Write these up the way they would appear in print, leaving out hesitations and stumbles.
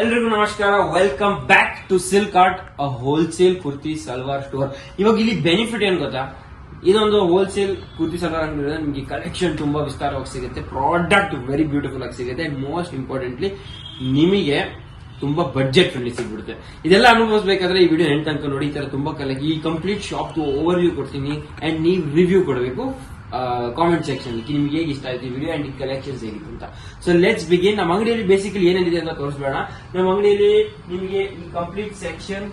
ಎಲ್ರಿಗೂ ನಮಸ್ಕಾರ. Welcome back to Silk Art, a wholesale kurti salwar store. ಇವಾಗ ಇಲ್ಲಿ ಬೆನಿಫಿಟ್ ಏನ್ ಗೊತ್ತಾ, ಇದೊಂದು ಹೋಲ್ಸೇಲ್ ಕುರ್ತಿ ಸಲ್ವಾರ್ ಅಂಗಡಿ. ನಿಮಗೆ ಕಲೆಕ್ಷನ್ ತುಂಬಾ ವಿಸ್ತಾರವಾಗಿ ಸಿಗುತ್ತೆ, ಪ್ರಾಡಕ್ಟ್ ವೆರಿ ಬ್ಯೂಟಿಫುಲ್ ಆಗಿ ಸಿಗುತ್ತೆ, ಅಂಡ್ ಮೋಸ್ಟ್ ಇಂಪಾರ್ಟೆಂಟ್ಲಿ ನಿಮಗೆ ತುಂಬಾ ಬಡ್ಜೆಟ್ ಫ್ರೆಂಡ್ಲಿ ಸಿಗ್ಬಿಡುತ್ತೆ. ಇದೆಲ್ಲ ಅನುಭವಿಸಬೇಕಾದ್ರೆ ಈ ವಿಡಿಯೋ ಎಂಡ್ ತನಕ ನೋಡಿ. ಈ ತರ ತುಂಬಾ ಈ ಕಂಪ್ಲೀಟ್ ಶಾಪ್ ಓವರ್ ವ್ಯೂ ಕೊಡ್ತೀನಿ ಅಂಡ್ ನೀವು ರಿವ್ಯೂ ಕೊಡಬೇಕು ಕಾಮೆಂಟ್ ಸೆಕ್ಷನ್. ನಿಮ್ಗೆ ಹೇಗೆ ಇಷ್ಟ ಆಯ್ತು ಈ ವಿಡಿಯೋ ಅಂಡ್ ಈ ಕಲೆಕ್ಷನ್ಸ್ ಹೇಗಿತ್ತು ಅಂತ. So let's begin. ನಮ್ಮ ಅಂಗಡಿಯಲ್ಲಿ ಬೇಸಿಕಲಿ ಏನೇನಿದೆ ಅಂತ ತೋರಿಸಬೇಡ. ನಮ್ಮ ಅಂಗಡಿಯಲ್ಲಿ ನಿಮಗೆ ಈ ಕಂಪ್ಲೀಟ್ ಸೆಕ್ಷನ್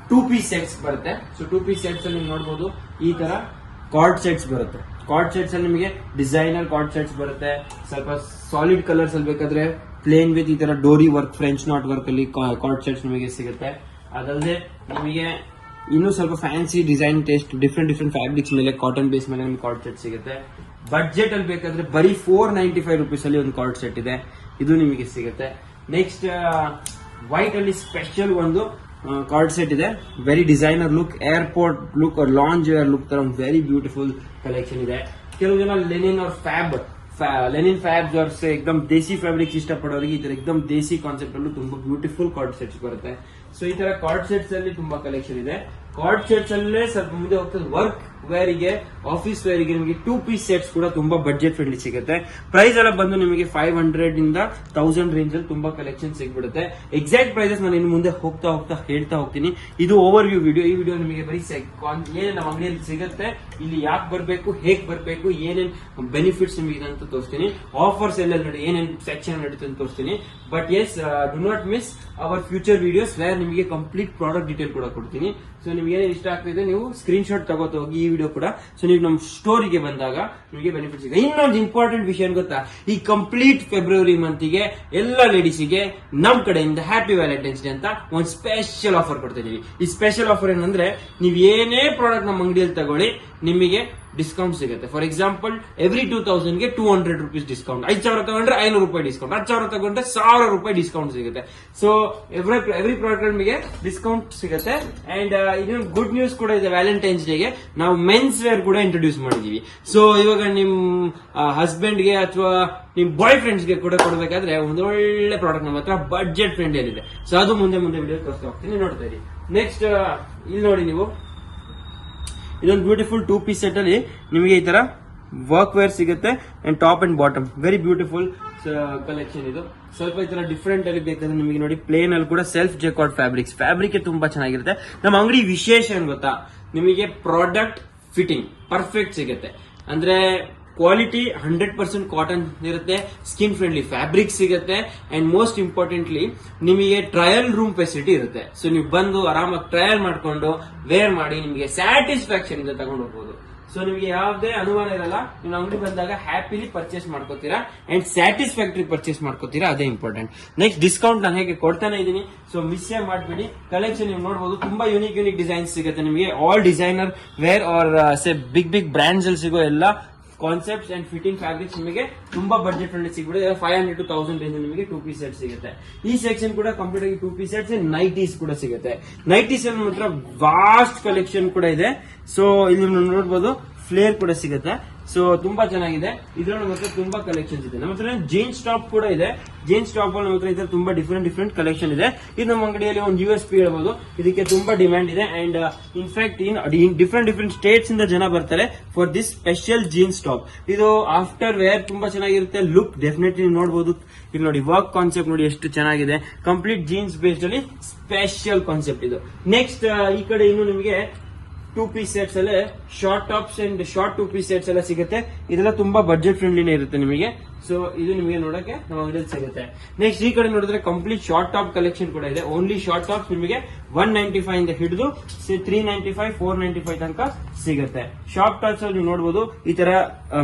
2 ಪೀಸ್ ಸೆಟ್ಸ್ ಬರುತ್ತೆ. ಸೊ 2 ಪೀಸ್ ಸೆಟ್ಸ್ ಅಲ್ಲಿ ನೀವು ನೋಡಬಹುದು ಈ ತರ ಕಾರ್ಡ್ ಸೆಟ್ಸ್ ಬರುತ್ತೆ. ಕಾರ್ಡ್ ಸೆಟ್ಸ್ ಅಲ್ಲಿ ನಿಮಗೆ ಡಿಸೈನರ್ ಕಾರ್ಡ್ ಸೆಟ್ಸ್ ಬರುತ್ತೆ. ಸ್ವಲ್ಪ ಸಾಲಿಡ್ ಕಲರ್ಸ್ ಅಲ್ಲಿ ಬೇಕಾದ್ರೆ ಪ್ಲೇನ್ ವಿತ್ ಈ ತರ ಡೋರಿ ವರ್ಕ್, ಫ್ರೆಂಚ್ ನಾಟ್ ವರ್ಕ್ ಅಲ್ಲಿ ಕಾರ್ಡ್ ಸೆಟ್ಸ್ ನಿಮಗೆ ಸಿಗುತ್ತೆ. ಅದಲ್ಲದೆ ನಿಮಗೆ ಇನ್ನೂ ಸ್ವಲ್ಪ fancy design taste, different fabrics ಮೇಲೆ, ಕಾಟನ್ ಬೇಸ್ ಮೇಲೆ ನಿಮ್ಗೆ ಕಾರ್ಡ್ ಸೆಟ್ ಸಿಗುತ್ತೆ. ಬಡ್ಜೆಟ್ ಅಲ್ಲಿ ಬೇಕಾದ್ರೆ ಬರೀ 495 ರುಪೀಸ್ ಅಲ್ಲಿ ಒಂದು ಕಾರ್ಡ್ ಸೆಟ್ ಇದೆ, ಇದು ನಿಮಗೆ ಸಿಗುತ್ತೆ. ನೆಕ್ಸ್ಟ್ ವೈಟ್ ಅಲ್ಲಿ ಸ್ಪೆಷಲ್ ಒಂದು ಕಾರ್ಡ್ ಸೆಟ್ ಇದೆ. Very designer look, airport look, lounge wear look ತರ ಒಂದು ವೆರಿ ಬ್ಯೂಟಿಫುಲ್ ಕಲೆಕ್ಷನ್ ಇದೆ. ಕೆಲವು ಜನ ಲೆನಿನ್ और ಲೆನಿನ್ ಫ್ಯಾಬ್ಸ್ और एकदम ದೇಸಿ ಫ್ಯಾಬ್ರಿಕ್ಸ್ ಇಷ್ಟಪಡೋರಿಗೆ ಈ ತರ एकदम ದೇಸಿ ಕಾನ್ಸೆಪ್ಟ್ ಅಲ್ಲೂ ತುಂಬಾ ಬ್ಯೂಟಿಫುಲ್ ಕಾರ್ಡ್ ಸೆಟ್ಸ್ ಬರುತ್ತೆ. ಸೊ ಈ ತರ ಕಾರ್ಡ್ ಸೆಟ್ಸ್ ಅಲ್ಲಿ ತುಂಬಾ ಕಲೆಕ್ಷನ್ ಇದೆ. ಕಾರ್ಡ್ ಸೆಟ್ಸ್ ಅಲ್ಲೇ ಸ್ವಲ್ಪ ಮುಂದೆ ಹೋಗ್ತದೆ ವರ್ಕ್ ವೇರ್ ಗೆ, ಆಫೀಸ್ ವೇರ್ ಗೆ ನಿಮಗೆ 2 ಪೀಸ್ ಸೆಟ್ಸ್ ಕೂಡ ತುಂಬಾ ಬಡ್ಜೆಟ್ ಫ್ರೆಂಡ್ಲಿ ಸಿಗುತ್ತೆ. ಪ್ರೈಸ್ ಎಲ್ಲ ಬಂದು ನಿಮಗೆ 500 ಇಂದ 1000 ರೇಂಜ್ ಅಲ್ಲಿ ತುಂಬಾ ಕಲೆಕ್ಷನ್ ಸಿಗ್ಬಿಡುತ್ತೆ. ಎಕ್ಸಾಕ್ಟ್ ಪ್ರೈಸಸ್ ನಾನು ಇನ್ನು ಮುಂದೆ ಹೋಗ್ತಾ ಹೇಳ್ತಾ ಹೋಗ್ತೀನಿ. ಇದು ಓವರ್ ವ್ಯೂ ವಿಡಿಯೋ. ಈ ವಿಡಿಯೋ ನಿಮಗೆ ಬರೀ ಏನೇನು ನಮ್ಮ ಅಂಗಡಿಯಲ್ಲಿ ಸಿಗುತ್ತೆ, ಇಲ್ಲಿ ಯಾಕೆ ಬರಬೇಕು, ಹೇಗ್ ಬರಬೇಕು, ಏನೇನ್ ಬೆನಿಫಿಟ್ಸ್ ನಿಮಗೆ ಅಂತ ತೋರಿಸ್ತೀನಿ. ಆಫರ್ಸ್ ಎಲ್ಲ ನೋಡಿ, ಏನೇನ್ ಸೆಕ್ಷನ್ ನಡೀತದೆ ಅಂತ ತೋರಿಸ್ತೀನಿ. But yes, do not miss our future videos where ನಿಮಗೆ ಕಂಪ್ಲೀಟ್ ಪ್ರಾಡಕ್ಟ್ ಡೀಟೇಲ್ ಕೂಡ ಕೊಡ್ತೀನಿ. ಸೊ ನಿಮ್ಗೆ ಏನೇನು ಇಷ್ಟ ಆಗ್ತಿದೆ ನೀವು ಸ್ಕ್ರೀನ್ ಶಾಟ್ ತಗೋತ ಹೋಗಿ ಈ ವಿಡಿಯೋ ಕೂಡ. ಸೊ ನೀವು ನಮ್ಮ ಸ್ಟೋರಿಗೆ ಬಂದಾಗ ನಿಮಗೆ ಬೆನಿಫಿಟ್ ಸಿಗುತ್ತೆ. ಇನ್ನೊಂದು ಇಂಪಾರ್ಟೆಂಟ್ ವಿಷಯ ಏನ್ ಗೊತ್ತಾ, ಈ ಕಂಪ್ಲೀಟ್ ಫೆಬ್ರವರಿ ಮಂತ್ಗೆ ಎಲ್ಲ ಲೇಡೀಸಿಗೆ ನಮ್ ಕಡೆಯಿಂದ ಹ್ಯಾಪಿ ವ್ಯಾಲೆಂಟೈನ್ಸ್ ಡೇ ಅಂತ ಒಂದು ಸ್ಪೆಷಲ್ ಆಫರ್ ಕೊಡ್ತಾ ಇದೀವಿ. ಈ ಸ್ಪೆಷಲ್ ಆಫರ್ ಏನಂದ್ರೆ, ನೀವು ಏನೇ ಪ್ರಾಡಕ್ಟ್ ನಮ್ಮ ಅಂಗಡಿಯಲ್ಲಿ ತಗೊಳ್ಳಿ ನಿಮಗೆ ಡಿಸ್ಕೌಂಟ್ ಸಿಗುತ್ತೆ. ಫಾರ್ ಎಕ್ಸಾಂಪಲ್, ಎವ್ರಿ 2000 ಗೆ 200 ರುಪೀಸ್ ಡಿಸ್ಕೌಂಟ್. 5000 ತಗೊಂಡ್ರೆ 500 ರೂಪಾಯಿ ಡಿಸ್ಕೌಂಟ್, 10,000 ತಗೊಂಡ್ರೆ 1000 ರೂಪಾಯಿ ಡಿಸ್ಕೌಂಟ್ ಸಿಗುತ್ತೆ. ಸೊ ಎವ್ರಿ ಪ್ರಾಡಕ್ಟ್ ನಿಮಗೆ ಡಿಸ್ಕೌಂಟ್ ಸಿಗುತ್ತೆ. ಅಂಡ್ ಇನ್ನೊಂದು ಗುಡ್ ನ್ಯೂಸ್ ಕೂಡ ಇದೆ, ವ್ಯಾಲೆಂಟೈನ್ಸ್ ಡೇಗೆ ನಾವು ಮೆನ್ಸ್ ವೇರ್ ಕೂಡ ಇಂಟ್ರೊಡ್ಯೂಸ್ ಮಾಡಿದೀವಿ. ಸೊ ಇವಾಗ ನಿಮ್ ಹಸ್ಬೆಂಡ್ ಗೆ ಅಥವಾ ನಿಮ್ ಬಾಯ್ ಫ್ರೆಂಡ್ಸ್ ಗೆ ಕೂಡ ಕೊಡಬೇಕಾದ್ರೆ ಒಂದು ಒಳ್ಳೆ ಪ್ರಾಡಕ್ಟ್ ನಮ್ಮ ಹತ್ರ ಬಡ್ಜೆಟ್ ಫ್ರೆಂಡ್ಲಿ ಇದೆ. ಸೊ ಅದು ಮುಂದೆ ವಿಡಿಯೋ ತೋರಿಸ್ತಾ ಹೋಗ್ತೀನಿ, ನೋಡ್ತಾ ಇರಿ. ನೆಕ್ಸ್ಟ್ ಇಲ್ಲಿ ನೋಡಿ, ನೀವು ಇದೊಂದು ಬ್ಯೂಟಿಫುಲ್ 2 ಪೀಸ್ ಸೆಟ್ ಅಲ್ಲಿ ನಿಮಗೆ ಈ ತರ ವರ್ಕ್ ವೇರ್ ಸಿಗುತ್ತೆ and top and bottom. Very beautiful collection ಇದು. ಸ್ವಲ್ಪ ಈ ತರ ಡಿಫ್ರೆಂಟ್ ಅಲ್ಲಿ ಬೇಕಾದ್ರೆ ನಿಮಗೆ ನೋಡಿ, ಪ್ಲೇನ್ ಅಲ್ಲಿ ಕೂಡ ಸೆಲ್ಫ್ ಜೆಕಾರ್ಡ್ ಫ್ಯಾಬ್ರಿಕ್ ತುಂಬಾ ಚೆನ್ನಾಗಿರುತ್ತೆ. ನಮ್ಮ ಅಂಗಡಿ ವಿಶೇಷ ಏನ್ ಗೊತ್ತಾ, ನಿಮಗೆ ಪ್ರಾಡಕ್ಟ್ ಫಿಟ್ಟಿಂಗ್ ಪರ್ಫೆಕ್ಟ್ ಸಿಗುತ್ತೆ. ಅಂದ್ರೆ ಕ್ವಾಲಿಟಿ 100% ಕಾಟನ್ ಇರುತ್ತೆ, ಸ್ಕಿನ್ ಫ್ರೆಂಡ್ಲಿ ಫ್ಯಾಬ್ರಿಕ್ ಸಿಗುತ್ತೆ, ಅಂಡ್ ಮೋಸ್ಟ್ ಇಂಪಾರ್ಟೆಂಟ್ಲಿ ನಿಮಗೆ ಟ್ರಯಲ್ ರೂಮ್ ಫೆಸಿಲಿಟಿ ಇರುತ್ತೆ. ಸೊ ನೀವು ಬಂದು ಆರಾಮಾಗಿ ಟ್ರಯಲ್ ಮಾಡ್ಕೊಂಡು ವೇರ್ ಮಾಡಿ ನಿಮಗೆ ಸ್ಯಾಟಿಸ್ಫ್ಯಾಕ್ಷನ್ ಇಂದ ತಗೊಂಡು ಹೋಗ್ಬೋದು. ಸೊ ನಿಮಗೆ ಯಾವುದೇ ಅನುಮಾನ ಇರಲ್ಲ, ನೀವು ಅಂಗಡಿ ಬಂದಾಗ ಹ್ಯಾಪಿಲಿ ಪರ್ಚೇಸ್ ಮಾಡ್ಕೋತೀರಾ ಅಂಡ್ ಸ್ಯಾಟಿಸ್ಫ್ಯಾಕ್ಟರಿ ಪರ್ಚೇಸ್ ಮಾಡ್ಕೋತೀರಾ, ಅದೇ ಇಂಪಾರ್ಟೆಂಟ್. ನೆಕ್ಸ್ಟ್ ಡಿಸ್ಕೌಂಟ್ ನಾನು ಹೇಗೆ ಕೊಡ್ತಾನೆ ಇದೀನಿ, ಸೊ ಮಿಸ್ ಮಾಡಬೇಡಿ. ಕಲೆಕ್ಷನ್ ನೀವು ನೋಡಬಹುದು, ತುಂಬಾ ಯೂನಿಕ್ ಡಿಸೈನ್ಸ್ ಸಿಗುತ್ತೆ ನಿಮಗೆ. All designer wear are big brands ಅಲ್ಲಿ ಸಿಗೋ ಎಲ್ಲ ಕಾನ್ಸೆಪ್ಟ್ಸ್ ಅಂಡ್ ಫಿಟ್ಟಿಂಗ್ ಫ್ಯಾಬ್ರಿಕ್ಸ್ ನಿಮಗೆ ತುಂಬಾ ಬಡ್ಜೆಟ್ ಫ್ರೆಂಡ್ಲಿ ಸಿಗ್ಬಿಡುತ್ತೆ. 500 to 1000 ರೇಂಜ್ ನಿಮಗೆ 2 ಪೀಸ್ ಸೆಟ್ ಸಿಗುತ್ತೆ. ಈ ಸೆಕ್ಷನ್ ಕೂಡ ಕಂಪ್ಲೀಟ್ ಆಗಿ 2 ಪೀಸ್ ಸೆಟ್ಸ್, ನೈಟೀಸ್ ಕೂಡ ಸಿಗುತ್ತೆ. ನೈಟೀಸ್ ಅಲ್ಲಿ ಮಾತ್ರ ವಾಸ್ಟ್ ಕಲೆಕ್ಷನ್ ಕೂಡ ಇದೆ. ಸೊ ಇಲ್ಲಿ ನೋಡಬಹುದು, ಫ್ಲೇರ್ ಕೂಡ ಸಿಗುತ್ತೆ. ಸೊ ತುಂಬಾ ಚೆನ್ನಾಗಿದೆ. ಇದ್ರಲ್ಲಿ ಮಾತ್ರ ತುಂಬಾ ಕಲೆಕ್ಷನ್ಸ್ ಇದೆ. ನಮ್ಮ ಹತ್ರ ಜೀನ್ಸ್ ಟಾಪ್ ಕೂಡ ಇದೆ. ಜೀನ್ಸ್ ಟಾಪ್ ಅಲ್ಲಿ ನಮ್ಮ ಹತ್ರ ತುಂಬಾ ಡಿಫ್ರೆಂಟ್ ಕಲೆಕ್ಷನ್ ಇದೆ. ಇದು ನಮ್ಮ ಅಂಗಡಿಯಲ್ಲಿ ಒಂದು USP ಹೇಳ್ಬೋದು. ಇದಕ್ಕೆ ತುಂಬಾ ಡಿಮ್ಯಾಂಡ್ ಇದೆ ಅಂಡ್ ಇನ್ಫ್ಯಾಕ್ಟ್ ಡಿಫ್ರೆಂಟ್ ಸ್ಟೇಟ್ಸ್ ಇಂದ ಜನ ಬರ್ತಾರೆ for this special jeans top. ಇದು ಆಫ್ಟರ್ ವೇರ್ ತುಂಬಾ ಚೆನ್ನಾಗಿರುತ್ತೆ. ಲುಕ್ ಡೆಫಿನೆಟ್ಲಿ ನೋಡಬಹುದು. ಇಲ್ಲಿ ನೋಡಿ, ವರ್ಕ್ ಕಾನ್ಸೆಪ್ಟ್ ನೋಡಿ ಎಷ್ಟು ಚೆನ್ನಾಗಿದೆ. ಕಂಪ್ಲೀಟ್ ಜೀನ್ಸ್ ಬೇಸ್ಡ್ ಅಲ್ಲಿ ಸ್ಪೆಷಲ್ ಕಾನ್ಸೆಪ್ಟ್ ಇದು. ನೆಕ್ಸ್ಟ್ ಈ ಕಡೆ ಇನ್ನು ನಿಮಗೆ 2 ಪೀಸ್ ಸೆಟ್ಸ್ ಅಲ್ಲೇ short tops and short 2 piece sets ಎಲ್ಲ ಸಿಗುತ್ತೆ. ಇದೆಲ್ಲ ತುಂಬಾ ಬಡ್ಜೆಟ್ ಫ್ರೆಂಡ್ಲಿನೇ ಇರುತ್ತೆ ನಿಮಗೆ. ಸೊ ಇದು ನಿಮಗೆ ನೋಡಕ್ಕೆ ನಮ್ಮ ಅಂಗಡಿಯಲ್ಲಿ ಸಿಗುತ್ತೆ. ನೆಕ್ಸ್ಟ್ ಈ ಕಡೆ ನೋಡಿದ್ರೆ ಕಂಪ್ಲೀಟ್ ಶಾರ್ಟ್ ಟಾಪ್ ಕಲೆಕ್ಷನ್ ಕೂಡ ಇದೆ. ಓನ್ಲಿ ಶಾರ್ಟ್ ಟಾಪ್ಸ್ ನಿಮಗೆ 195 ಇಂದ ಹಿಡಿದು 395, 495 ತನಕ ಸಿಗುತ್ತೆ. ಶಾರ್ಟ್ ಟಾಪ್ಸ್ ಅಲ್ಲಿ ನೀವು ನೋಡಬಹುದು, ಈ ತರ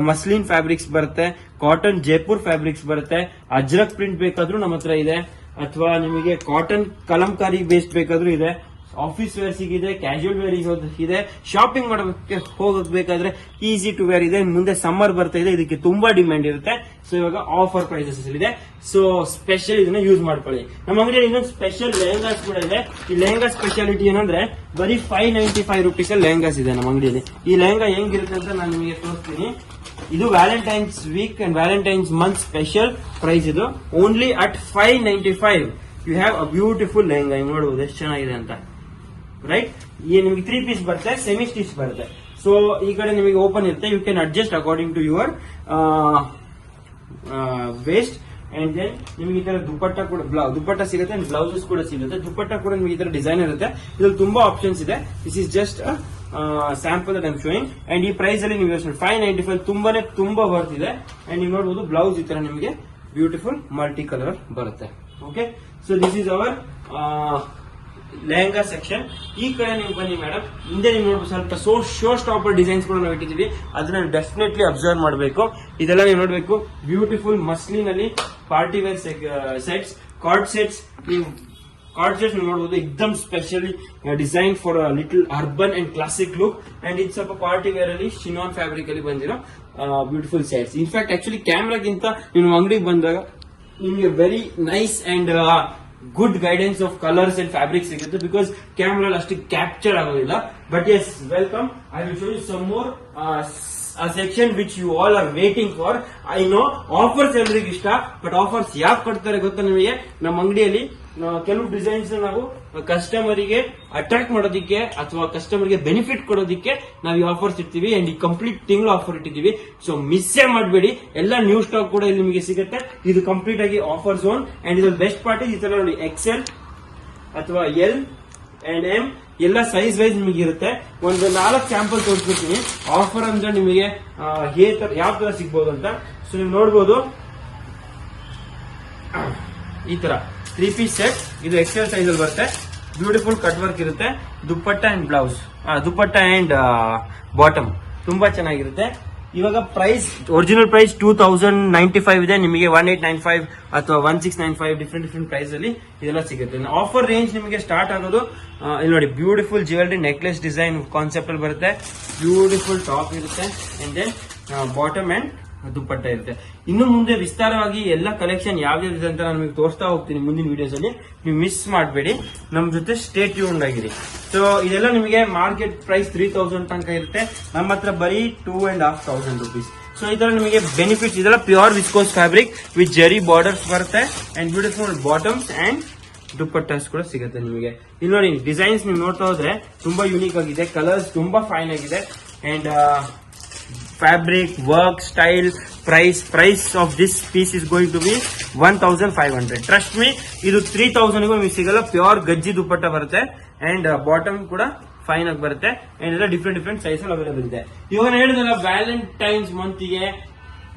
ಮಸ್ಲಿನ್ ಫ್ಯಾಬ್ರಿಕ್ಸ್ ಬರುತ್ತೆ, ಕಾಟನ್ ಜೈಪುರ್ ಫ್ಯಾಬ್ರಿಕ್ಸ್ ಬರುತ್ತೆ, ಅಜ್ರಕ್ ಪ್ರಿಂಟ್ ಬೇಕಾದ್ರೂ ನಮ್ಮ ಹತ್ರ ಇದೆ, ಅಥವಾ ನಿಮಗೆ ಕಾಟನ್ ಕಲಂಕಾರಿ ಬೇಸ್ಡ್ ಬೇಕಾದ್ರೂ ಇದೆ. ಆಫೀಸ್ ವೇರ್ ಸಿಗಿದೆ, ಕ್ಯಾಶುವಲ್ ವೇರ್ ಇದೆ. ಶಾಪಿಂಗ್ ಮಾಡೋದಕ್ಕೆ ಹೋಗಬೇಕಾದ್ರೆ ಈಸಿ ಟು ವೇರ್ ಇದೆ. ಮುಂದೆ ಸಮ್ಮರ್ ಬರ್ತಾ ಇದೆ, ಇದಕ್ಕೆ ತುಂಬಾ ಡಿಮ್ಯಾಂಡ್ ಇರುತ್ತೆ. ಸೊ ಇವಾಗ ಆಫರ್ ಪ್ರೈಸಸ್ ಇದೆ. ಸೊ ಸ್ಪೆಷಲ್ ಇದನ್ನ ಯೂಸ್ ಮಾಡ್ಕೊಳ್ಳಿ. ನಮ್ಮ ಅಂಗಡಿಯಲ್ಲಿ ಇನ್ನೊಂದು ಸ್ಪೆಷಲ್ ಲೆಹಂಗಾಸ್ ಕೂಡ ಇದೆ. ಈ ಲೆಹಂಗಾ ಸ್ಪೆಷಾಲಿಟಿ ಏನಂದ್ರೆ, ಬರೀ 595 ರುಪೀಸ್ ಲೆಹಂಗಾಸ್ ಇದೆ ನಮ್ಮ ಅಂಗಡಿಯಲ್ಲಿ. ಈ ಲೆಹಂಗಾ ಹೆಂಗಿರುತ್ತೆ ಅಂತ ನಾನು ನಿಮಗೆ ತೋರಿಸ್ತೀನಿ. ಇದು Valentine's week and Valentine's month special price. ಇದು only at 595. You have a beautiful lehenga. ನೀವು ನೋಡಬಹುದು ಎಷ್ಟು ಚೆನ್ನಾಗಿದೆ ಅಂತ, ರೈಟ್. ಈ ನಿಮಗೆ 3 ಪೀಸ್ ಬರುತ್ತೆ, ಸೆಮಿ ಸ್ಟಿಚ್ ಬರುತ್ತೆ. ಸೊ ಈ ಕಡೆ ನಿಮಗೆ ಓಪನ್ ಇರುತ್ತೆ, you can adjust according to your waist. And then ನಿಮಗೆ ಈ ತರ ದುಪ್ಪಟ್ಟ ಕೂಡ ದುಪ್ಪಟ್ಟ ಸಿಗುತ್ತೆ ಅಂಡ್ ಬ್ಲೌಸಸ್ ಕೂಡ ಸಿಗುತ್ತೆ. ದುಪ್ಪಟ್ಟ ಕೂಡ ನಿಮಗೆ ಈ ತರ ಡಿಸೈನ್ ಇರುತ್ತೆ. ಇದ್ರಲ್ಲಿ ತುಂಬಾ ಆಪ್ಷನ್ಸ್ ಇದೆ. This is just sample that I am showing. And ಈ ಪ್ರೈಸ್ ಅಲ್ಲಿ ನೀವು 595 ತುಂಬಾ ಬರ್ತಿದೆ. ಅಂಡ್ ನೀವು ನೋಡಬಹುದು ಬ್ಲೌಸ್ ಈ ತರ ನಿಮಗೆ ಬ್ಯೂಟಿಫುಲ್ ಮಲ್ಟಿ ಕಲರ್ ಬರುತ್ತೆ. Okay, so this is our lehenga section. ಈ ಕಡೆ ನೀವು ಬನ್ನಿ ಮೇಡಮ್, ಹಿಂದೆ ನೀವು ನೋಡ್ಬೋದು ಸ್ವಲ್ಪ ಶೋ ಸ್ಟಾಪರ್ ಡಿಸೈನ್ಸ್ ಕೂಡ ನಾವು ಇಟ್ಟಿದ್ದೀವಿ. ಅದನ್ನ ಡೆಫಿನೆಟ್ಲಿ ಅಬ್ಸರ್ವ್ ಮಾಡಬೇಕು. ಇದೆಲ್ಲ ನೀವು ನೋಡಬೇಕು. ಬ್ಯೂಟಿಫುಲ್ ಮಸ್ಲಿನ್ ಅಲ್ಲಿ party wear sets, cord sets. ನೀವು ಕಾರ್ಡ್ ಸೆಟ್ಸ್ ನೋಡಬಹುದು, ಎಕ್ದಮ್ specially design for little urban and classic look. And ಇದು ಸ್ವಲ್ಪ ಪಾರ್ಟಿ ವೇರ್ ಅಲ್ಲಿ ಶಿನಾನ್ ಫ್ಯಾಬ್ರಿಕ್ ಅಲ್ಲಿ ಬಂದಿರೋ ಬ್ಯೂಟಿಫುಲ್ ಸೆಟ್ಸ್. ಇನ್ಫ್ಯಾಕ್ಟ್ ಆಕ್ಚುಲಿ ಕ್ಯಾಮ್ರಾಗಿಂತ ನೀವು ಅಂಗಡಿಗೆ ಬಂದಾಗ ನಿಮಗೆ very nice and good guidance of colours and fabric ಸಿಗುತ್ತೆ. ಬಿಕಾಸ್ ಕ್ಯಾಮ್ರಾ ಅಷ್ಟು ಕ್ಯಾಪ್ಚರ್ ಆಗೋದಿಲ್ಲ. But yes, welcome. I will show you some more section which you all are waiting for. I know offers ಎಲ್ರಿಗೂ ಇಷ್ಟ, but offers ಯಾಕೆ ಕೊಡ್ತಾರೆ ಗೊತ್ತಾ ನಿಮಗೆ? ನಮ್ಮ ಅಂಗಡಿಯಲ್ಲಿ ಕೆಲವು ಡಿಸೈನ್ಸ್ ನಾವು ಕಸ್ಟಮರಿಗೆ ಅಟ್ರಾಕ್ಟ್ ಮಾಡೋದಕ್ಕೆ ಅಥವಾ ಕಸ್ಟಮರ್ಗೆ ಬೆನಿಫಿಟ್ ಕೊಡೋದಕ್ಕೆ ನಾವು ಈ ಆಫರ್ಸ್ ಇರ್ತೀವಿ. ಅಂಡ್ ಈ ಕಂಪ್ಲೀಟ್ ತಿಂಗಳು ಆಫರ್ ಇಟ್ಟಿದ್ದೀವಿ. ಸೊ ಮಿಸ್ಸೇ ಮಾಡಬೇಡಿ. ಎಲ್ಲ ನ್ಯೂ ಸ್ಟಾಕ್ ಕೂಡ ಇಲ್ಲಿ ನಿಮಗೆ ಸಿಗುತ್ತೆ. ಇದು ಕಂಪ್ಲೀಟ್ ಆಗಿ ಆಫರ್ ಝೋನ್. ಅಂಡ್ ಇದ್ರಲ್ಲಿ ಬೆಸ್ಟ್ ಪಾರ್ಟ್ ಈ ತರ ನೋಡಿ, ಎಕ್ಸೆಲ್ ಅಥವಾ ಎಲ್ ಅಂಡ್ ಎಂ ಎಲ್ಲ ಸೈಜ್ ವೈಸ್ ನಿಮಗೆ ಇರುತ್ತೆ. ಒಂದು 4 ಸ್ಯಾಂಪಲ್ ತೋರಿಸ್ಬಿಡ್ತೀನಿ. ಆಫರ್ ಅಂದ್ರೆ ನಿಮಗೆ ಯಾವ ತರ ಸಿಗ್ಬೋದು ಅಂತ. ಸೊ ನೀವು ನೋಡಬಹುದು, ಈ ತರ 3 ಪೀಸ್ ಸೆಟ್. ಇದು ಎಕ್ಸೆಲ್ ಸೈಜ್ ಅಲ್ಲಿ ಬರುತ್ತೆ. ಬ್ಯೂಟಿಫುಲ್ ಕಟ್ ವರ್ಕ್ ಇರುತ್ತೆ. Dupatta and blouse, dupatta and bottom ತುಂಬಾ ಚೆನ್ನಾಗಿರುತ್ತೆ. ಇವಾಗ ಪ್ರೈಸ್, ಒರಿಜಿನಲ್ ಪ್ರೈಸ್ 2095 ಇದೆ. ನಿಮಗೆ 1895 ಅಥವಾ 1695 ಡಿಫ್ರೆಂಟ್ ಪ್ರೈಸ್ ಅಲ್ಲಿ ಇದೆಲ್ಲ ಸಿಗುತ್ತೆ. ಆಫರ್ ರೇಂಜ್ ನಿಮಗೆ ಸ್ಟಾರ್ಟ್ ಆಗೋದು ಇಲ್ಲಿ ನೋಡಿ, beautiful jewellery necklace design concept ಅಲ್ಲಿ ಬರುತ್ತೆ. ಬ್ಯೂಟಿಫುಲ್ ಟಾಪ್ ಇರುತ್ತೆ. ಅಂಡ್ ದೆನ್ ಬಾಟಮ್ ಅಂಡ್ ದುಪ್ಪಟ್ಟ ಇರುತ್ತೆ. ಇನ್ನು ಮುಂದೆ ವಿಸ್ತಾರವಾಗಿ ಎಲ್ಲ ಕಲೆಕ್ಷನ್ ಯಾವ್ಯಾವ್ದಿದೆ ಅಂತ ನಾನು ನಿಮಗೆ ತೋರಿಸ್ತಾ ಹೋಗ್ತೀನಿ ಮುಂದಿನ ವಿಡಿಯೋಸ್ ಅಲ್ಲಿ. ನೀವು ಮಿಸ್ ಮಾಡಬೇಡಿ, ನಮ್ ಜೊತೆ ಸ್ಟೇ ಟ್ಯೂನ್ಡ್ ಆಗಿರಿ. ಸೊ ಇದೆಲ್ಲ ನಿಮಗೆ ಮಾರ್ಕೆಟ್ ಪ್ರೈಸ್ 3000 ತನಕ ಇರುತ್ತೆ. ನಮ್ಮ ಹತ್ರ ಬರೀ 2500 rupees. ಸೊ ಈ ತರ ನಿಮಗೆ ಬೆನಿಫಿಟ್ಸ್. ಇದೆಲ್ಲ ಪ್ಯೂರ್ ವಿಸ್ಕೋಸ್ ಫ್ಯಾಬ್ರಿಕ್ ವಿತ್ ಜರಿ ಬಾರ್ಡರ್ಸ್ ಬರುತ್ತೆ. And beautiful bottoms and dupattas ಕೂಡ ಸಿಗುತ್ತೆ ನಿಮಗೆ. ಇಲ್ಲಿ ನೋಡಿ, ಡಿಸೈನ್ಸ್ ನೀವು ನೋಡ್ತಾ ಹೋದ್ರೆ ತುಂಬಾ ಯೂನಿಕ್ ಆಗಿದೆ. ಕಲರ್ಸ್ ತುಂಬಾ ಫೈನ್ ಆಗಿದೆ. And fabric, work, style, price of this piece is going to be 1500. Trust me, ಇದು 3000 ಗೂ ನಿಮಗೆ ಸಿಗಲ್ಲ. ಪ್ಯೂರ್ ಗಜ್ಜಿ ದುಪ್ಪಟ್ಟ ಬರುತ್ತೆ. ಅಂಡ್ ಬಾಟಮ್ ಕೂಡ ಫೈನ್ ಆಗಿ ಬರುತ್ತೆ. ಅಂಡ್ ಎಲ್ಲ ಡಿಫ್ರೆಂಟ್ ಸೈಜ್ ಅಲ್ಲಿ ಅವೈಲೇಬಲ್ ಇದೆ. ಇವಾಗ ನಾನು ಹೇಳಿದಲ್ಲ, ವ್ಯಾಲೆಂಟೈನ್ಸ್ ಮಂತ್ ಗೆ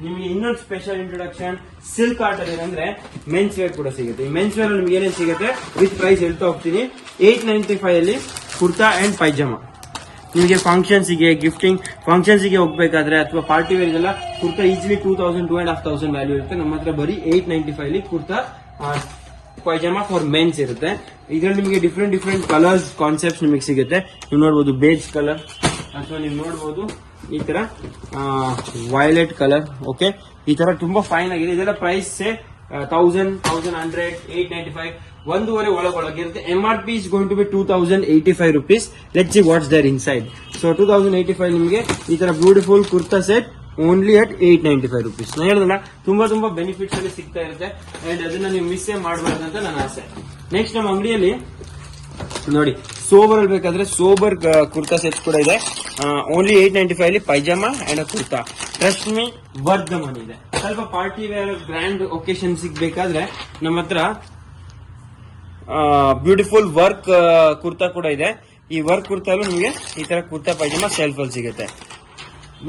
ನಿಮಗೆ ಇನ್ನೊಂದು ಸ್ಪೆಷಲ್ ಇಂಟ್ರೊಡಕ್ಷನ್. ಸಿಲ್ಕ್ ಆರ್ಟ್ ಅಲ್ಲಿ ಏನಂದ್ರೆ ಮೆನ್ಸ್ ವೇರ್ ಕೂಡ ಸಿಗುತ್ತೆ. ಈ ಮೆನ್ಸ್ ವೇರ್ ನಿಮ್ಗೆ ಏನೇನು ಸಿಗುತ್ತೆ ವಿತ್ ಪ್ರೈಸ್ ಹೇಳ್ತಾ ಹೋಗ್ತೀನಿ. 895 ಅಲ್ಲಿ ಕುರ್ತಾ ಅಂಡ್ ಪೈಜಾಮಾ. ನಿಮಗೆ ಫಂಕ್ಷನ್ಸ್ಗೆ, ಗಿಫ್ಟಿಂಗ್ ಫಂಕ್ಷನ್ಸ್ಗೆ ಹೋಗ್ಬೇಕಾದ್ರೆ ಅಥವಾ ಪಾರ್ಟಿ ವೇರ್ ಇದೆಲ್ಲ ಕುರ್ತಾ ಈಸಿಲಿ 2500 ವ್ಯಾಲ್ಯೂ ಇರುತ್ತೆ. ನಮ್ಮ ಹತ್ರ ಬರೀ 895 ಅಲ್ಲಿ ಕುರ್ತಾ ಪೈಜಾಮಾ ಫಾರ್ ಮೆನ್ಸ್ ಇರುತ್ತೆ. ಇದರಲ್ಲಿ ನಿಮಗೆ ಡಿಫ್ರೆಂಟ್ ಕಲರ್ಸ್ ಕಾನ್ಸೆಪ್ಟ್ಸ್ ನಿಮಗೆ ಸಿಗುತ್ತೆ. ನೀವು ನೋಡಬಹುದು ಬೇಜ್ ಕಲರ್, ಅಥವಾ ನೀವು ನೋಡಬಹುದು ಈ ತರ ವೈಲೆಟ್ ಕಲರ್. ಓಕೆ, ಈ ತರ ತುಂಬಾ ಫೈನ್ ಆಗಿದೆ. ಇದೆಲ್ಲ price 1000, 1100, 895, 1.5 ಒಳಗಿರುತ್ತೆ. MRP is going to be 2085 rupees. Let's see what's there inside. So 2085 ನಿಮಗೆ ಈ ತರ beautiful kurta set only at 895 rupees. ನಾನು ಹೇಳಿದ್ನಲ್ಲ, ತುಂಬಾ ಬೆನಿಫಿಟ್ಸ್ ಅಲ್ಲಿ ಸಿಗ್ತಾ ಇರುತ್ತೆ. ಅಂಡ್ ಅದನ್ನ ನೀವು ಮಿಸ್ ಮಾಡಬಾರ್ದು ಅಂತ ನನ್ನ ಆಸೆ. ನೆಕ್ಸ್ಟ್ ನಮ್ಮ ಅಂಗಡಿಯಲ್ಲಿ ನೋಡಿ, ಸೋಬರ್ ಅಲ್ಲಿ ಬೇಕಾದ್ರೆ ಸೋಬರ್ ಕುರ್ತಾ ಸೆಟ್ಸ್ ಕೂಡ ಇದೆ. ಓನ್ಲಿ 895 ಅಲ್ಲಿ pyjama and kurta. Trust me, worth the money ಇದೆ. ಸ್ವಲ್ಪ ಪಾರ್ಟಿ ವೇರ್ ಗ್ರ್ಯಾಂಡ್ ಒಕೇಶನ್ ಸಿಗ್ಬೇಕಾದ್ರೆ ನಮ್ಮ ಹತ್ರ ಬ್ಯೂಟಿಫುಲ್ ವರ್ಕ್ ಕುರ್ತಾ ಕೂಡ ಇದೆ. ಈ ವರ್ಕ್ ಕುರ್ತಾಲು ನಿಮಗೆ ಈ ತರ ಕುರ್ತಾ ಪೈಜಾಮಾ ಸೆಲ್ಫ್ ಅಲ್ಲಿ ಸಿಗುತ್ತೆ.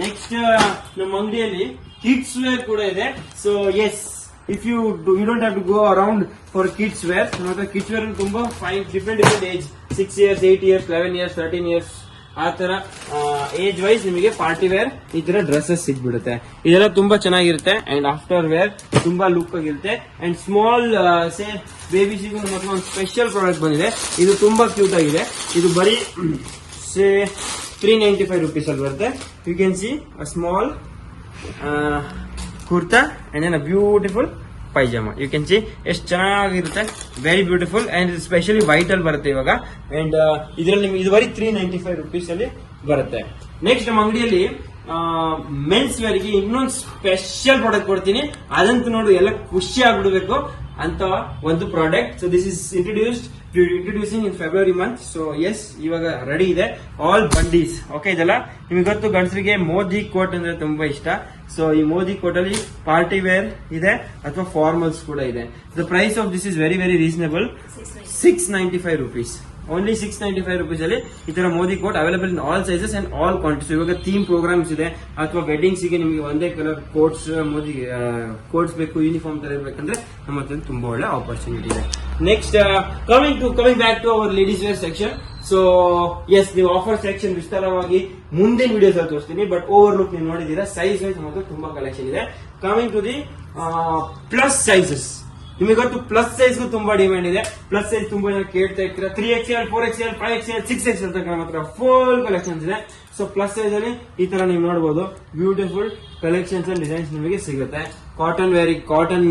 ನೆಕ್ಸ್ಟ್ ನಮ್ಮ ಅಂಗಡಿಯಲ್ಲಿ ಕಿಡ್ಸ್ ವೇರ್ ಕೂಡ ಇದೆ. So yes, if you don't have to go around for kids wear. ನಮ್ಮ ಕಿಡ್ಸ್ ವೇರ್ ತುಂಬಾ fine different age, 6 years, 8 years, 11 years, 13 years ಆ ತರ ಏಜ್ ವೈಸ್ ನಿಮಗೆ ಪಾರ್ಟಿ ವೇರ್ ಈ ತರ ಡ್ರೆಸ್ಸಸ್ ಸಿಗ್ಬಿಡುತ್ತೆ. ಇದೆಲ್ಲ ತುಂಬಾ ಚೆನ್ನಾಗಿರುತ್ತೆ. ಅಂಡ್ ಆಫ್ಟರ್ ವೇರ್ ತುಂಬಾ ಲುಕ್ ಆಗಿರುತ್ತೆ. ಅಂಡ್ ಸ್ಮಾಲ್ ಸೇ ಬೇಬಿಸಿಗೂ ನಮ್ಮ ಹತ್ರ ಒಂದು ಸ್ಪೆಷಲ್ ಪ್ರಾಡಕ್ಟ್ ಬಂದಿದೆ. ಇದು ತುಂಬಾ ಕ್ಯೂಟ್ ಆಗಿದೆ. ಇದು ಬರೀ ಸೇ 395 rupees ಅಲ್ಲಿ ಬರುತ್ತೆ. You can see a small kurta and then a beautiful pyjama. You can see ಎಷ್ಟು ಚೆನ್ನಾಗಿರುತ್ತೆ. Very beautiful. And specially white ಅಲ್ಲಿ ಬರುತ್ತೆ ಇವಾಗ. ಅಂಡ್ ಇದರಲ್ಲಿ ನಿಮ್ಗೆ ಇದು ಬರೀ 395 rupees ಅಲ್ಲಿ ಬರುತ್ತೆ. ನೆಕ್ಸ್ಟ್ ನಮ್ಮ ಅಂಗಡಿಯಲ್ಲಿ ಮೆನ್ಸ್ ವೇರ್ ಗೆ ಇನ್ನೊಂದು ಸ್ಪೆಷಲ್ ಪ್ರಾಡಕ್ಟ್ ಕೊಡ್ತೀನಿ. ಅದಂತೂ ನೋಡು ಎಲ್ಲ ಖುಷಿ ಆಗ್ಬಿಡ್ಬೇಕು. ಅಂತ ಒಂದು product. So this is introducing in February month. So yes, ಇವಾಗ ರೆಡಿ ಇದೆ ಆಲ್ ಬಂಡೀಸ್. ಓಕೆ, ಇದೆಲ್ಲ ನಿಮಗೆ ಗೊತ್ತು, ಗಂಡಸರಿಗೆ ಮೋದಿ ಕೋಟ್ ಅಂದ್ರೆ ತುಂಬಾ ಇಷ್ಟ. ಸೊ ಈ ಮೋದಿ ಕೋಟ್ ಅಲ್ಲಿ ಪಾರ್ಟಿ ವೇರ್ ಇದೆ ಅಥವಾ ಫಾರ್ಮಲ್ಸ್ ಕೂಡ ಇದೆ. The price of this is very very reasonable, 695 rupees. Only 695 rupees ಅಲ್ಲಿ ಈ ತರ Modi coat available in all sizes and all quantities. ಇವಾಗ ಥೀಮ್ ಪ್ರೋಗ್ರಾಮ್ಸ್ ಇದೆ ಅಥವಾ ವೆಡ್ಡಿಂಗ್ಸ್ ಗೆ ನಿಮಗೆ ಒಂದೇ ಕಲರ್ ಕೋಟ್ಸ್ ಮೋದಿ ಕೋಟ್ಸ್ ಬೇಕು, ಯೂನಿಫಾರ್ಮ್ ತರ ಇರಬೇಕಂದ್ರೆ ನಮ್ಮ ಹತ್ರ ತುಂಬಾ ಒಳ್ಳೆ ಆಪರ್ಚುನಿಟಿ ಇದೆ. Next coming back to our ladies wear section. So S, ನೀವು ಆಫರ್ ಸೆಕ್ಷನ್ ವಿಸ್ತಾರವಾಗಿ ಮುಂದಿನ ವಿಡಿಯೋಸ್ ಅಲ್ಲಿ ತೋರಿಸ್ತೀನಿ. ಬಟ್ ಓವರ್ ಲುಕ್ ನೀವು ನೋಡಿದೀರಾ, ಸೈಜ್ ವೈಸ್ ಮತ್ತು ತುಂಬಾ ಕಲೆಕ್ಷನ್ ಇದೆ. Coming to the plus sizes. ನಿಮಗೆ ಗೊತ್ತು, ಪ್ಲಸ್ ಸೈಜ್ ತುಂಬಾ ಡಿಮ್ಯಾಂಡ್ ಇದೆ. ಪ್ಲಸ್ ಸೈಜ್ ತುಂಬಾ ಜನ ಕೇಳ್ತಾ ಇರ್ತೀರಾ. 3XL, 4XL, 5XL, 6XL ತನಕ ನಮ್ಮ ಹತ್ರ ಫುಲ್ ಕಲೆಕ್ಷನ್ಸ್ ಇದೆ. ಸೊ ಪ್ಲಸ್ ಸೈಜ್ ಅಲ್ಲಿ ಈ ತರ ನೀವು ನೋಡಬಹುದು, ಬ್ಯೂಟಿಫುಲ್ ಕಲೆಕ್ಷನ್ಸ್ ಅಂಡ್ ಡಿಸೈನ್ಸ್ ನಿಮಗೆ ಸಿಗುತ್ತೆ. Cotton cotton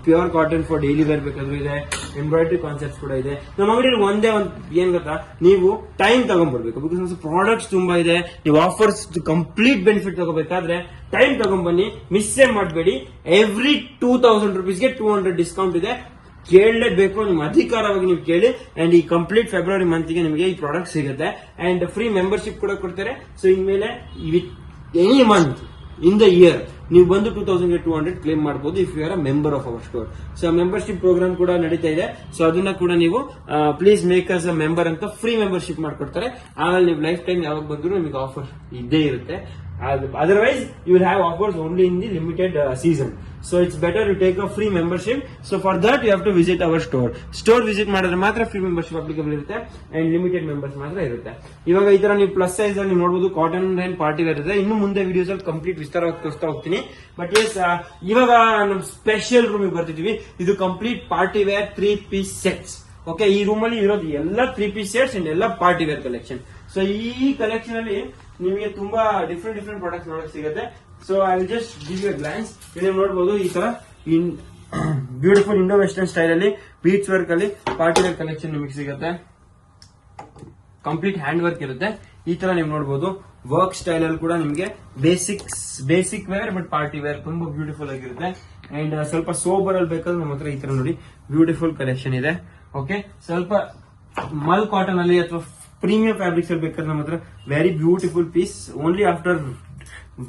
pure cotton for daily wear ಬೇಕಾದ್ರೂ ಇದೆ. ಎಂಬ್ರಾಯ್ಡ್ರಿ ಕಾನ್ಸೆಪ್ಟ್ ಕೂಡ ಇದೆ. ನಮ್ಮ ಅಂಗಡಿಯಲ್ಲಿ ಒಂದೇ ಒಂದು ಏನ್ ಗೊತ್ತಾ, ನೀವು ಟೈಮ್ ತಗೊಂಡ್ಬರ್ಬೇಕು. ಬಿಕಾಸ್ ಪ್ರಾಡಕ್ಟ್ಸ್ ತುಂಬಾ ಇದೆ. ನೀವು ಆಫರ್ಸ್ ಕಂಪ್ಲೀಟ್ ಬೆನಿಫಿಟ್ ತಗೋಬೇಕಾದ್ರೆ ಟೈಮ್ ತಗೊಂಡ್ಬನ್ನಿ, ಮಿಸ್ಸೇ ಮಾಡಬೇಡಿ. ಎವ್ರಿ 2000 rupeesಗೆ 200 ಡಿಸ್ಕೌಂಟ್ ಇದೆ. ಕೇಳಲೇಬೇಕು, ನಿಮ್ಮ ಅಧಿಕಾರವಾಗಿ ನೀವು ಕೇಳಿ. ಅಂಡ್ ಈ ಕಂಪ್ಲೀಟ್ ಫೆಬ್ರವರಿ ಮಂತ್ ಗೆ ನಿಮಗೆ ಈ ಪ್ರಾಡಕ್ಟ್ ಸಿಗುತ್ತೆ. ಅಂಡ್ ಫ್ರೀ ಮೆಂಬರ್ಶಿಪ್ ಕೂಡ ಕೊಡ್ತಾರೆ. ಸೊ ಇನ್ಮೇಲೆ with any month in the year ನೀವು ಬಂದು 2200 ಕ್ಲೇಮ್ ಮಾಡಬಹುದು if you are a member of our store. So membership program ಕೂಡ ನಡೀತಾ ಇದೆ. ಸೊ ಅದನ್ನ ಕೂಡ ನೀವು please make us a member ಅಂತ ಫ್ರೀ ಮೆಂಬರ್ಶಿಪ್ ಮಾಡ್ಕೊಡ್ತಾರೆ. ಆಮೇಲೆ ನೀವು ಲೈಫ್ ಟೈಮ್ ಯಾವಾಗ ಬಂದ್ರು ನಿಮಗೆ ಆಫರ್ ಇದ್ದೇ ಇರುತ್ತೆ. Otherwise, you will have offers only in the limited season. So it's better to take a free membership. So for that you have to visit our store. Store visit ಮಾಡಿದ್ರೆ ಮಾತ್ರ free membership applicable ಇರುತ್ತೆ and limited members ಮಾತ್ರ ಇರುತ್ತೆ. ಇವಾಗ ಈ ತರ ನೀವು plus size ಅಲ್ಲಿ ನೋಡಬಹುದು, ಕಾಟನ್ ಅಂಡ್ ಪಾರ್ಟಿ ವೇರ್ ಇದೆ. ಇನ್ನು ಮುಂದೆ ವಿಡಿಯೋಸ್ ಅಲ್ಲಿ ಕಂಪ್ಲೀಟ್ ವಿಸ್ತಾರವಾಗಿ ತೋರಿಸ್ತಾ ಹೋಗ್ತೀನಿ. ಬಟ್ ಎಸ್, ಇವಾಗ ನಮ್ ಸ್ಪೆಷಲ್ ರೂಮ್ ಬರ್ತಿದೀವಿ. ಇದು complete party wear 3-piece sets. Okay, ಈ ರೂಮ್ ಅಲ್ಲಿ ಇರೋದು ಎಲ್ಲ 3-piece ಸೆಟ್ಸ್ ಅಂಡ್ ಎಲ್ಲ ಪಾರ್ಟಿ ವೇರ್ ಕಲೆಕ್ಷನ್. ಸೊ ಈ ಕಲೆಕ್ಷನ್ ಅಲ್ಲಿ ನಿಮಗೆ ತುಂಬಾ ಡಿಫ್ರೆಂಟ್ ಪ್ರಾಡಕ್ಟ್ಸ್ ನೋಡಕ್ ಸಿಗುತ್ತೆ. So I will just give you glance. ನೀವು ನೋಡಬಹುದು, ಈ ತರ ಬ್ಯೂಟಿಫುಲ್ ಇಂಡೋ ವೆಸ್ಟರ್ನ್ ಸ್ಟೈಲ್ ಅಲ್ಲಿ ಬೀಚ್ ವರ್ಕ್ ಅಲ್ಲಿ ಪಾರ್ಟಿ ವೇರ್ ಕಲೆಕ್ಷನ್ ನಿಮಗೆ ಸಿಗುತ್ತೆ. ಕಂಪ್ಲೀಟ್ ಹ್ಯಾಂಡ್ ವರ್ಕ್ ಇರುತ್ತೆ. ಈ ತರ ನೀವು ನೋಡಬಹುದು, ವರ್ಕ್ ಸ್ಟೈಲ್ ಅಲ್ಲಿ ಕೂಡ ನಿಮಗೆ basic wear but party wear ತುಂಬಾ ಬ್ಯೂಟಿಫುಲ್ ಆಗಿರುತ್ತೆ. ಅಂಡ್ ಸ್ವಲ್ಪ ಸೋಬರ್ ಅಲ್ಲಿ ಬೇಕಾದ್ರೆ ನಮ್ಮ ಹತ್ರ ಈ ತರ ನೋಡಿ ಬ್ಯೂಟಿಫುಲ್ ಕಲೆಕ್ಷನ್ ಇದೆ. ಓಕೆ, ಸ್ವಲ್ಪ ಮಲ್ ಕಾಟನ್ ಅಲ್ಲಿ ಅಥವಾ ಪ್ರೀಮಿಯಂ ಫ್ಯಾಬ್ರಿಕ್ಸ್ ಅಲ್ಲಿ ಬೇಕಾದ್ರೆ ನಮ್ಮ ಹತ್ರ very beautiful piece. Only after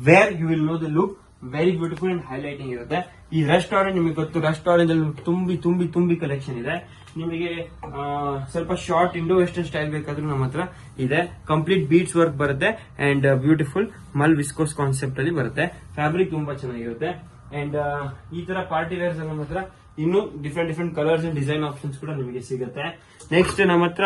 wear you will know the look. Very beautiful and highlighting ಇರುತ್ತೆ. ಈ ರೆಸ್ಟೋರೆಂಟ್ ನಿಮಗೆ ಗೊತ್ತು, ರೆಸ್ಟೋರೆಂಟ್ ಅಲ್ಲಿ ತುಂಬಿ ಕಲೆಕ್ಷನ್ ಇದೆ. ನಿಮಗೆ ಸ್ವಲ್ಪ ಶಾರ್ಟ್ ಇಂಡೋ ವೆಸ್ಟರ್ನ್ ಸ್ಟೈಲ್ ಬೇಕಾದ್ರೂ ನಮ್ಮ ಹತ್ರ ಇದೆ. ಕಂಪ್ಲೀಟ್ ಬೀಡ್ಸ್ ವರ್ಕ್ ಬರುತ್ತೆ and beautiful Mal viscose concept ಅಲ್ಲಿ ಬರುತ್ತೆ. ಫ್ಯಾಬ್ರಿಕ್ ತುಂಬಾ ಚೆನ್ನಾಗಿರುತ್ತೆ. ಅಂಡ್ ಈ ತರ ಪಾರ್ಟಿ ವೇರ್ಸ್ ನಮ್ಮ ಹತ್ರ ಇನ್ನು different colours and design options ಕೂಡ ನಿಮಗೆ ಸಿಗುತ್ತೆ. ನೆಕ್ಸ್ಟ್ ನಮ್ಮ ಹತ್ರ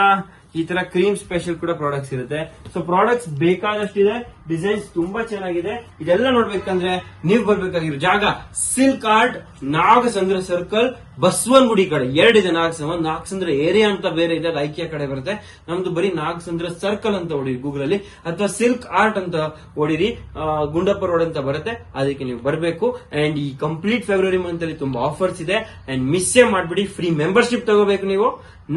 ಈ ತರ ಕ್ರೀಮ್ ಸ್ಪೆಷಲ್ ಕೂಡ ಪ್ರಾಡಕ್ಟ್ಸ್ ಇರುತ್ತೆ. ಸೊ ಪ್ರಾಡಕ್ಟ್ಸ್ ಬೇಕಾದಷ್ಟಿದೆ, ಡಿಸೈನ್ಸ್ ತುಂಬಾ ಚೆನ್ನಾಗಿದೆ. ಇದೆಲ್ಲ ನೋಡ್ಬೇಕಂದ್ರೆ ನೀವು ಬರ್ಬೇಕಾಗಿರೋ ಜಾಗ silk art, Nagasandra circle, Basavanagudi ಕಡೆ 2 ಇದೆ. ನಾಗಸಂದ್ರ ಏರಿಯಾ ಅಂತ ಬೇರೆ ಇದೆ, ಅದು ಐಕಿಯಾ ಕಡೆ ಬರುತ್ತೆ. ನಮ್ದು ಬರೀ ನಾಗಸಂದ್ರ ಸರ್ಕಲ್ ಅಂತ ಹೊಡಿರಿ ಗೂಗಲ್ ಅಲ್ಲಿ, ಅಥವಾ ಸಿಲ್ಕ್ ಆರ್ಟ್ ಅಂತ ಹೊಡಿರಿ, ಗುಂಡಪ್ಪ ರೋಡ್ ಅಂತ ಬರುತ್ತೆ. ಅದಕ್ಕೆ ನೀವು ಬರಬೇಕು. ಅಂಡ್ ಈ ಕಂಪ್ಲೀಟ್ ಫೆಬ್ರವರಿ ಮಂತ್ ಅಲ್ಲಿ ತುಂಬಾ ಆಫರ್ಸ್ ಇದೆ ಅಂಡ್ ಮಿಸ್ಸೇ ಮಾಡ್ಬಿಡಿ. ಫ್ರೀ ಮೆಂಬರ್ಶಿಪ್ ತಗೋಬೇಕು ನೀವು.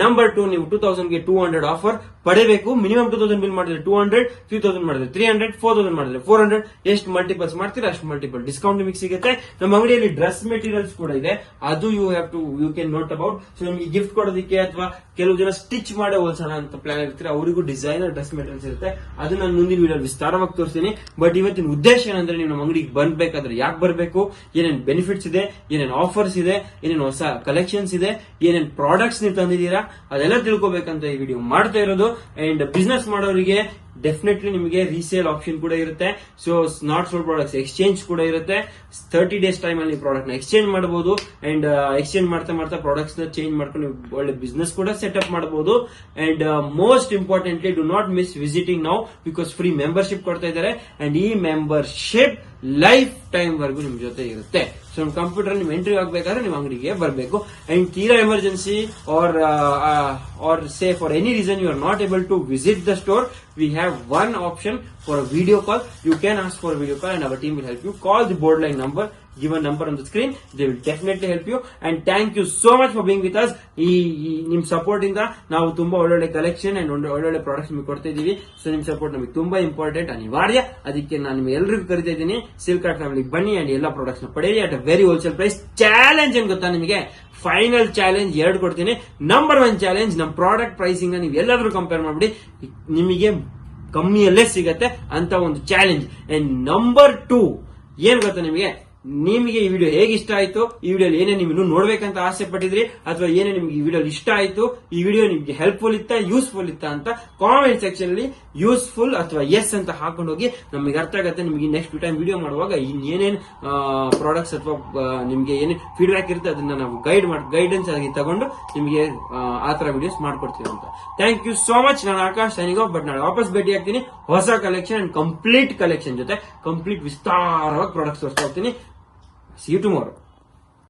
ನಂಬರ್ 2, ನೀವು 2000ಗೆ 200 ಆಫರ್ ಪಡೆಯಬೇಕು. ಮಿನಿಮಮ್ 2000 ಬಿಲ್ ಮಾಡಿದ್ರೆ 200, 3000 ಮಾಡಿದ್ರೆ 300, 4000 ಮಾಡಿದ್ರೆ 400. ಎಷ್ಟು ಮಲ್ಟಿಪಲ್ಸ್ ಮಾಡ್ತೀರಾ ಅಷ್ಟು ಮಲ್ಟಿಪಲ್ ಡಿಸ್ಕೌಂಟ್ ನಿಮಗೆ ಸಿಗುತ್ತೆ. ನಮ್ಮ ಅಂಗಡಿಯಲ್ಲಿ ಡ್ರೆಸ್ ಮೆಟೀರಿಯಲ್ಸ್ ಕೂಡ ಇದೆ, ಅದು you can note about. So ನಿಮಗೆ ಗಿಫ್ಟ್ ಕೊಡೋದಕ್ಕೆ ಅಥವಾ ಕೆಲವು ಜನ ಸ್ಟಿಚ್ ಮಾಡೋ ಹೋಲ್ಸೋಣ ಅಂತ ಪ್ಲಾನ್ ಇರ್ತೀರಾ, ಅವರಿಗೂ ಡಿಸೈನರ್ ಡ್ರೆಸ್ ಮೆಟೀರಿಯಲ್ಸ್ ಇರುತ್ತೆ. ಅದು ನಾನು ಮುಂದಿನ ವಿಡಿಯೋ ವಿಸ್ತಾರವಾಗಿ ತೋರಿಸ್ತೀನಿ. ಬಟ್ ಇವತ್ತಿನ ಉದ್ದೇಶ ಏನಂದ್ರೆ, ನೀವು ನಮ್ಮ ಅಂಗಡಿಗೆ ಬಂದ್ಬೇಕಾದ್ರೆ ಯಾಕೆ ಬರಬೇಕು, ಏನೇನು ಬೆನಿಫಿಟ್ಸ್ ಇದೆ, ಏನೇನು ಆಫರ್ಸ್ ಇದೆ, ಏನೇನು ಹೊಸ ಕಲೆಕ್ಷನ್ಸ್ ಇದೆ, ಏನೇನು ಪ್ರಾಡಕ್ಟ್ಸ್ ನೀವು ತಂದಿದ್ದೀರಾ, ಅದೆಲ್ಲ ತಿಳ್ಕೊಬೇಕಂತ ಈ ವಿಡಿಯೋ ಮಾಡ್ತಾ ಇರೋದು. ಅಂಡ್ ಬಿಸ್ನೆಸ್ ಮಾಡೋರಿಗೆ ಡೆಫಿನೆಟ್ಲಿ ನಿಮಗೆ ರೀಸೇಲ್ ಆಪ್ಷನ್ ಕೂಡ ಇರುತ್ತೆ. So not sold products exchange ಕೂಡ ಇರುತ್ತೆ. 30 days ಟೈಮ್ ಅಲ್ಲಿ ಪ್ರಾಡಕ್ಟ್ ನ ಎಕ್ಸ್ಚೇಂಜ್ ಮಾಡಬಹುದು. ಅಂಡ್ ಎಕ್ಸ್ಚೇಂಜ್ ಮಾಡ್ತಾ ಪ್ರಾಡಕ್ಟ್ಸ್ ನ ಚೇಂಜ್ ಮಾಡ್ಕೊಂಡು ನೀವು ಒಳ್ಳೆ ಬಿಸ್ನೆಸ್ ಕೂಡ ಸೆಟಪ್ ಮಾಡಬಹುದು. And most importantly, do not miss visiting now, because free membership ಕೊಡ್ತಾ ಇದ್ದಾರೆ. ಅಂಡ್ ಈ ಮೆಂಬರ್ಶಿಪ್ ಲೈಫ್ ಟೈಮ್ ವರೆಗೂ ನಿಮ್ ಜೊತೆ ಇರುತ್ತೆ. ಸೊ ನಮ್ಮ ಕಂಪ್ಯೂಟರ್ ನೀವು ಎಂಟ್ರಿ ಆಗಬೇಕಾದ್ರೆ ನೀವು ಅಂಗಡಿಗೆ ಬರಬೇಕು. ಅಂಡ್ ತೀರಾ emergency or say for any reason you are not able to visit the store, we have one option for a video call. You can ask for a video call and our team will help you. Call the board line number, given number on the screen. They will definitely help you. And thank you so much for being with us. ನಿಮ್ support ಇಂದ ನಾವು ತುಂಬಾ ಒಳ್ಳೊಳ್ಳೆ collection and ಒಳ್ಳೊಳ್ಳೆ products ನಿಮಗೆ ಕೊಡ್ತಾ ಇದೀವಿ. So ನಿಮ್ ಸಪೋರ್ಟ್ ನಮಗೆ ತುಂಬಾ ಇಂಪಾರ್ಟೆಂಟ್, ಅನಿವಾರ್ಯ. ಅದಕ್ಕೆ ನಾನು ನಿಮಗೆ ಎಲ್ಲರಿಗೂ ಕರಿತಾ ಇದ್ದೀನಿ, ಸಿಲ್ಕ್ ಆರ್ಟ್ ಫ್ಯಾಮಿಲಿಗೆ ಬನ್ನಿ ಅಂಡ್ ಎಲ್ಲ ಪ್ರಾಡಕ್ಟ್ಸ್ ನ ಪಡೆಯಿರಿ at a very wholesale price. Challenge ಏನ್ ಗೊತ್ತಾ ನಿಮಗೆ, ಫೈನಲ್ ಚಾಲೆಂಜ್ 2 ಕೊಡ್ತೀನಿ. ನಂಬರ್ 1 ಚಾಲೆಂಜ್, ನಮ್ಮ ಪ್ರಾಡಕ್ಟ್ ಪ್ರೈಸಿಂಗ್ ನೀವು ಎಲ್ಲಾದ್ರೂ ಕಂಪೇರ್ ಮಾಡ್ಬಿಡಿ, ನಿಮಗೆ ಕಮ್ಮಿಯಲ್ಲೇ ಸಿಗತ್ತೆ ಅಂತ ಒಂದು ಚಾಲೆಂಜ್. ಅಂಡ್ ನಂಬರ್ 2 ಏನ್ ಗೊತ್ತಾ, ನಿಮಗೆ ಈ ವಿಡಿಯೋ ಹೇಗೆ ಇಷ್ಟ ಆಯ್ತು, ಈ ವಿಡಿಯೋಲಿ ಏನೇ ನೀವು ಇನ್ನೂ ನೋಡ್ಬೇಕಂತ ಆಸೆ ಪಟ್ಟಿದ್ರಿ, ಅಥವಾ ಏನೇ ನಿಮ್ಗೆ ಈ ವಿಡಿಯೋ ಇಷ್ಟ ಆಯ್ತು, ಈ ವಿಡಿಯೋ ನಿಮ್ಗೆ ಹೆಲ್ಪ್ಫುಲ್ ಇತ್ತಾ, ಯೂಸ್ಫುಲ್ ಇತ್ತಾ ಅಂತ ಕಾಮೆಂಟ್ ಸೆಕ್ಷನ್ ಅಲ್ಲಿ ಯೂಸ್ಫುಲ್ ಅಥವಾ ಎಸ್ ಅಂತ ಹಾಕೊಂಡು ಹೋಗಿ. ನಮಗೆ ಅರ್ಥ ಆಗುತ್ತೆ ನಿಮಗೆ ನೆಕ್ಸ್ಟ್ ಟೈಮ್ ವಿಡಿಯೋ ಮಾಡುವಾಗ ಏನೇನ್ ಪ್ರಾಡಕ್ಟ್ಸ್ ಅಥವಾ ನಿಮ್ಗೆ ಏನೇನ್ ಫೀಡ್ಬ್ಯಾಕ್ ಇರುತ್ತೆ ಅದನ್ನ ನಾವು ಗೈಡೆನ್ಸ್ ಆಗಿ ತಗೊಂಡು ನಿಮಗೆ ಆ ತರ ವಿಡಿಯೋಸ್ ಮಾಡ್ಕೊಡ್ತೀವಿ ಅಂತ. Thank you so much. ನಾನು ಆಕಾಶ್ ಸೈನಿಂಗ್ ಆಫ್. ಬಟ್ ನಾನು ವಾಪಸ್ ಭೇಟಿ ಆಗ್ತೀನಿ ಹೊಸ ಕಲೆಕ್ಷನ್ ಅಂಡ್ ಕಂಪ್ಲೀಟ್ ಕಲೆಕ್ಷನ್ ಜೊತೆ, ಕಂಪ್ಲೀಟ್ ವಿಸ್ತಾರವಾಗಿ ಪ್ರಾಡಕ್ಟ್ಸ್ ತೋರಿಸ್ತಾ ಹೋಗ್ತೀನಿ. See you tomorrow.